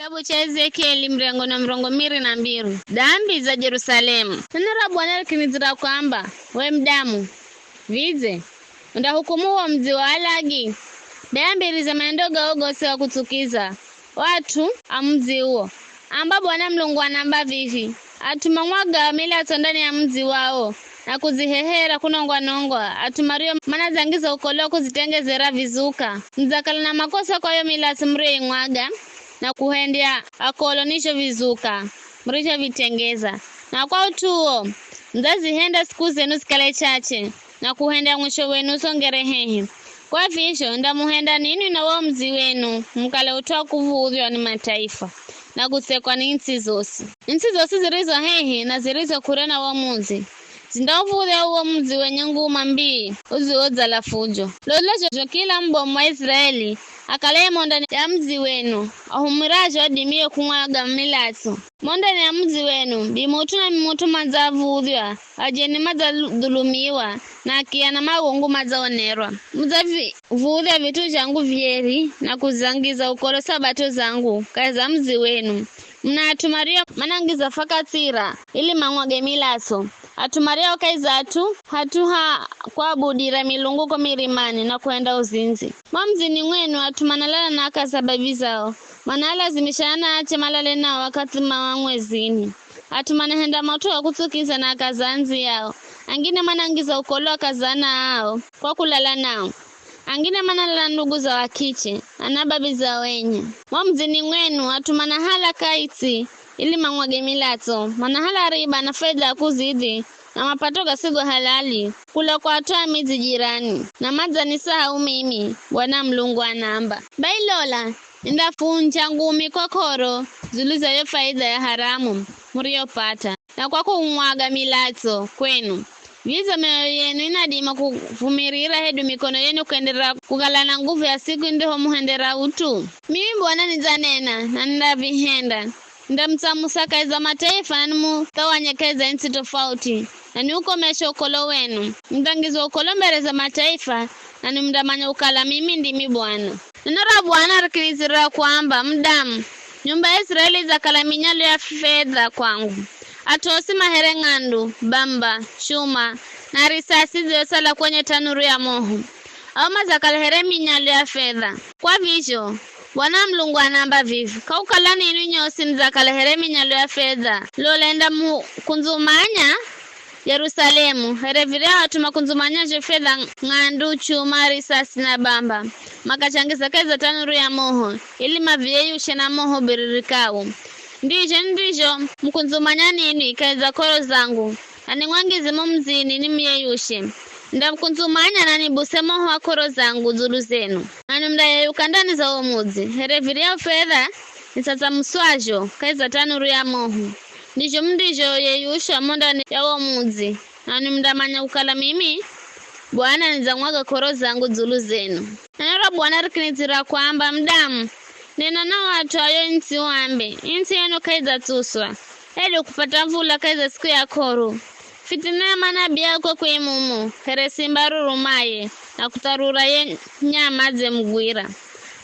Kitabu cha Ezekieli mrengo na mrongo miri na mbiru. Dhambi za Jerusalemu. Neno Bwana likinizira kwamba we mdamu vize ndahukumu wa mzi wa Alagi. Dhambi za maendoga ogose wa kutukiza watu amzi huo amba Bwana Mlungu anamba vivi atumamwaga milato ndani ya mzi wao na kuzihehera kunongwa nongwa atumario mana zangiza ukolo kuzitengezera vizuka mzakala na makosa kwa hiyo milato mrio ingwaga na kuhendea akolonisho vizuka mrisha vitengeza na kwa utuo mzazi henda siku zenu sikale chache na kuhendea mwisho wenu songerehehe kwa visho ndamuhenda nini na wao mzi wenu mkale utoa kuvuudhiwa ni mataifa na kusekwa ni nchi zosi zirizo hehi na zirizo kurena wa muzi zindavuudhia uo mzi wenye nguma mbii uzioza la fujo lolojo kila mbomu wa Israeli akalaye mondani ya mzi wenu ahumirajo adimie kumwaga milatu mondani ya mzi wenu bimutu na mimutu mazavuudhiwa ajeni mazadhulumiwa na kiana magongu mazaonerwa mzavi vuudhia vitu jangu vieri na kuzangiza ukolo sabato zangu kaza mzi wenu mna atumaria manangiza fakatira ili mangwage milaso atumaria wakaiza hatuha kwa budira milungu kwa mirimani na kuenda uzinzi mamzini mwenu atumanalala na akasababi zao manala zimishana ache malale nao wakati mawamwezini atumanahenda moto wa kutukiza na akazanzi yao angine manangiza ukolo akazana hao kwa kulala nao angine manalala ndugu za wakiche anababi za wenye mamzini mwenu atumanahala kaiti ili mangwage milato manahala riba na fedha kuzidi na mapato gasigo halali kula kwa toa mizi jirani na mazani sahau mimi Bwana Mlungu anamba bailola ndafunja ngumi kokoro zuluza yo faida ya haramu muriopata na kwa kumwaga milato kwenu viza mioyo yenu inadima kuvumirira hedu mikono yenu kuendera kugalana nguvu ya siku ndiho muhendera utu mimi Bwana nizanena na ndavihenda ndamsamusaka za mataifa na mutawanyekeza nchi tofauti na ni ukomesha ukolo wenu mdangizo ukolo mbele za mataifa na ni mdamanya ukala mimi ndimi Bwana nara Bwana rikinizira kwamba mdamu nyumba ya Israeli za kala minyalo ya fedha kwangu atosi mahere ngandu bamba chuma na risasi ziyosala kwenye tanuru ya moho au mazakala here minyalo ya fedha kwa visho Bwana Mlungu anamba vivi kaukalani inu nyosi mzakala here minyalo ya fedha lolenda kunzumanya Yerusalemu herevirea watu makunzumanya jo fedha ngandu chuma risasi na bamba makachangiza kaiza tanuru ya moho ili maviyeyushe na moho biririkao ndijo mkunzumanya nini kaiza koro zangu aningwangize mumzini nimyeyushe ndamkunzumanya na nibuse moho wa koro zangu zulu zenu animdayeyuka ndani za omuzi herevirea fedha nisasa mswajo kaiza tanuru ya moho ndijo yeyusha monda ya omuzi animdamanya ukala mimi Bwana nizamwaga koro zangu zulu zenu nara Bwana rikinizira kwamba mdamu nena na watu ayo nsi wambe nsi yenu kaiza tuswa heli kupata mvula kaiza siku ya koro fitina ya manabi yako kwemumu heresimbaru rumaye na kutarura ye nyama ze mgwira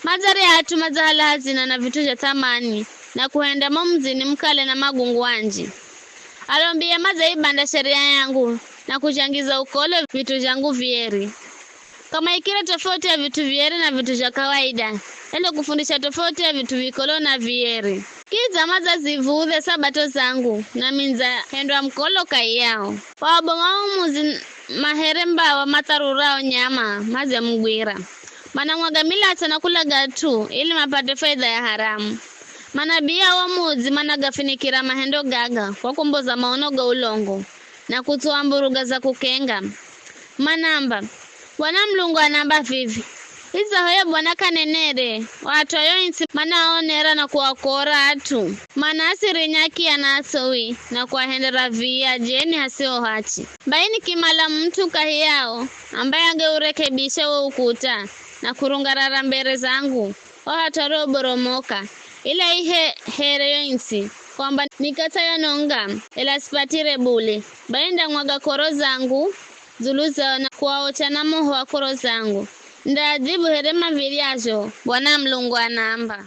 mazari hatu mazahala hazina na vitu ja tamani na kuhenda mumzini mkale na magungu wanji alombia mazaibanda sheria yangu na kuchangiza ukolo vitu jangu vieri kama ikira tofauti ya vitu vieri na vitu ja kawaida endo kufundisha tofauti ya vitu vikolo na vieri kiza maza zivuudhe sabato zangu na minza hendwa mkolo kaiyao waboma umuzi maheremba wa matarurao nyama maze mgwira manamwaga milata na kula gatu ili mapate faida ya haramu manabia wa muzi managafinikira mahendo gaga kwa kumboza maonoga ulongo na kutoa mburuga za kukenga manamba Bwana Mlungu anamba vivi hizo hoyo Bwana kanenere watu ayo insi manaonera na kuwakora atu manasiri nyaki anasowi na kuwahendera via jeni hasio hachi baini kimala mtu kahiyao ambaye angeurekebisha wa ukuta na kurungarara mbere zangu wahataro boromoka ila ihe here insi kwamba nikata yononga ila sipatire bule bainda mwaga koro zangu zuluza na kuwaocha na moho wa koro zangu ndajibu herema viliajo Bwana Mlungu anamba